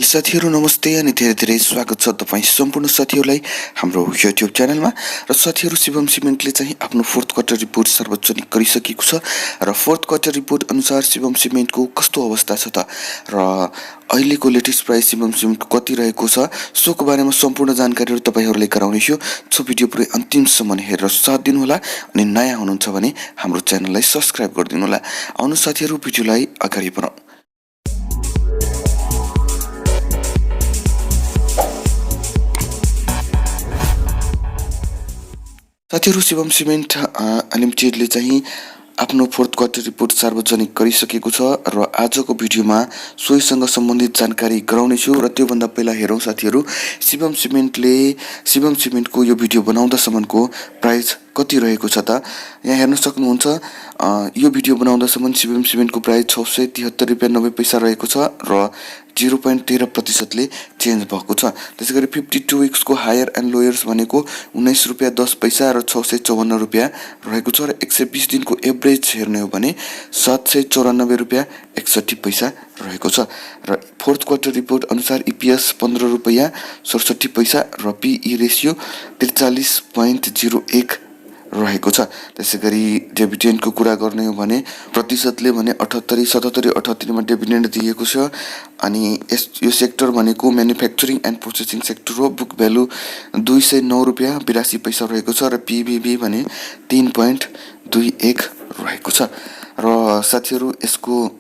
साथीहरु नमस्ते अनि धेरै धेरै स्वागत छ तपाई सम्पूर्ण साथीहरुलाई हाम्रो YouTube च्यानलमा। र साथीहरु शिवम सिमेन्टले चाहिँ आफ्नो फोर्थ क्वार्टर रिपोर्ट सार्वजनिक गरिसकेको छ र फोर्थ क्वार्टर रिपोर्ट अनुसार शिवम सिमेन्टको कस्तो अवस्था छ त र अहिलेको लेटेस्ट प्राइस शिवम सिमेन्टको कति रहेको छ सोको बारेमा सम्पूर्ण जानकारीहरु तपाईहरुलाई गराउने छु। सो भिडियो पुरै अन्तिमसम्म हेरेर साथ दिनु होला अनि नयाँ हुनुहुन्छ भने हाम्रो च्यानललाई सब्स्क्राइब गरिदिनु होला। आउनु साथीहरु भिडियोलाई अगाडि बढाउँ। साथीहरु शिवम सिमेन्ट लिमिटेडले चाहिँ आफ्नो फोर्थ क्वार्टर रिपोर्ट सार्वजनिक गरिसकेको छ र आजको भिडियोमा सोहीसँग सम्बन्धित जानकारी गराउने छु। र त्यो भन्दा पहिला हेरौं साथीहरु शिवम सिमेन्टको यो भिडियो बनाउँदासम्मको प्राइस कति रहेको छ त। यहाँ हेर्न सक्नुहुन्छ यो भिडियो बनाउँदासम्म शिवम सिमेन्टको प्राइस 673 रुपैयाँ 90 पैसा रहेको छ र 0.13% ले चेन्ज भएको छ। त्यसैगरी 52 वीक्स को हायर एन्ड लोयर्स भनेको 19 रुपैयाँ 10 पैसा र 654 रुपैयाँ रहेको छ र 120 दिनको एभरेज हेर्ने हो भने 794 रुपैयाँ 61 पैसा रहेको छ। र फोर्थ क्वार्टर रिपोर्ट अनुसार EPS 15 रुपैयाँ 67 पैसा र PE रेशियो 43.01 रहेको छ। त्यसैगरी डिभिडेन्डको कुरा गर्ने हो भने प्रतिशतले भने 77 मा डिभिडेन्ड दिएको छ। अनि यो सेक्टर भनेको म्यानुफ्याक्चरिङ एन्ड प्रोसेसिङ सेक्टर हो। बुक भ्यालु 209 रुपैयाँ 82 पैसा रहेको छ र PBB भने 3.21 रहेको छ। र साथीहरु यसको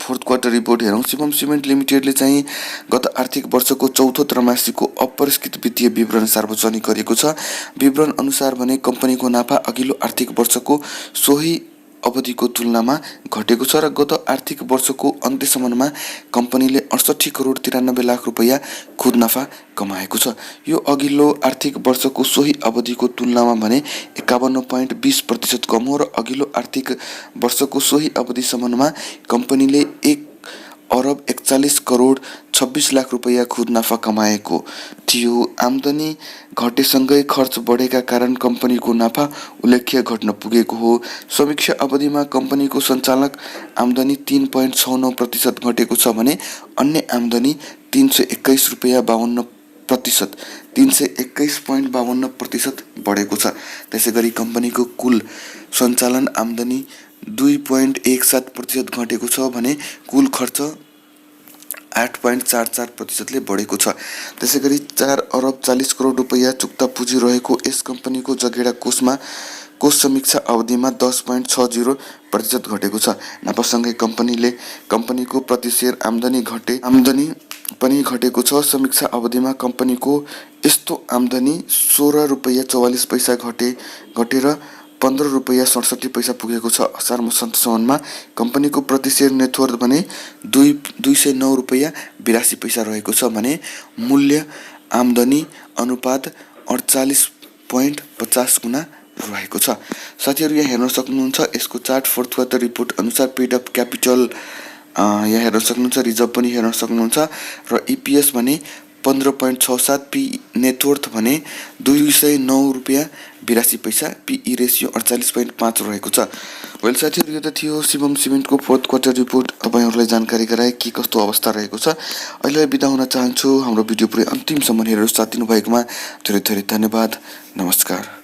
फोर्थ क्वार्टर रिपोर्ट हेरौं। शिवम सिमेन्ट लिमिटेडले चाहिँ गत आर्थिक वर्षको चौथो त्रैमासिकको अपरिष्कृत वित्तीय विवरण सार्वजनिक गरेको छ। विवरण अनुसार भने कम्पनीको नाफा अघिल्लो आर्थिक वर्षको सोही अवधिको तुलनामा घटेको छ र गत आर्थिक वर्षको अन्त्यसम्ममा कम्पनीले 68 करोड 93 लाख रुपैयाँ खुद नाफा कमाएको छ। यो अघिल्लो आर्थिक वर्षको सोही अवधिको तुलनामा भने 51.20% कम हो र अघिल्लो आर्थिक वर्षको सोही अवधिसम्ममा कम्पनीले 1 अरब 41 करोड 26 लाख रुपैयाँ खुद नाफा कमाएको थियो। आम्दानी घटेसँगै खर्च बढेका कारण कम्पनीको नाफा उल्लेख्य घट्न पुगेको हो। समीक्षा अवधिमा कम्पनीको सञ्चालक आम्दानी 3.69% घटेको छ भने अन्य आम्दानी 321 रुपैयाँ 52% 321.52% बढेको छ। त्यसैगरी कम्पनीको कुल सञ्चालन आम्दानी 2.17% घटेको छ भने कुल खर्च 8.44% ले बढेको छ। त्यसैगरी 4 अरब 40 करोड रुपैयाँ चुक्ता पुँजी रहेको यस कम्पनीको जगेडा कोषमा कोष समीक्षा अवधिमा 10.60% घटेको छ। नाफासँगै कम्पनीको प्रति शेयर आम्दानी पनि घटेको छ। समीक्षा अवधिमा कम्पनीको यस्तो आम्दानी 16 रुपैयाँ 44 पैसा घटेर 15 रुपैयाँ 67 पैसा पुगेको छ। असार मसन्तसम्ममा कम्पनीको प्रति शेयर नेटवर्थ भने 209 रुपैयाँ 82 पैसा रहेको छ भने मूल्य आम्दानी अनुपात 48.50 गुणा रहेको छ। साथीहरु यहाँ हेर्न सक्नुहुन्छ यसको चार्ट फोर्थ क्वार्टर रिपोर्ट अनुसार पेड अप क्यापिटल यहाँ हेर्न सक्नुहुन्छ, रिजर्भ पनि हेर्न सक्नुहुन्छ र EPS भने 15.67, पी नेटवर्थ भने 209 रुपैयाँ 82 पैसा, PE रेशियो 48.5 रहेको छ। वेल साथीहरु यो त थियो शिवम सिमेन्टको फोर्थ क्वार्टर रिपोर्ट तपाईहरुलाई जानकारी गराए के कस्तो अवस्था रहेको छ। अहिले बिदा हुन चाहन्छु। हाम्रो भिडियो पुरै अन्तिमसम्म हेरेर साथ दिनु भएकोमा धेरै धेरै धन्यवाद। नमस्कार।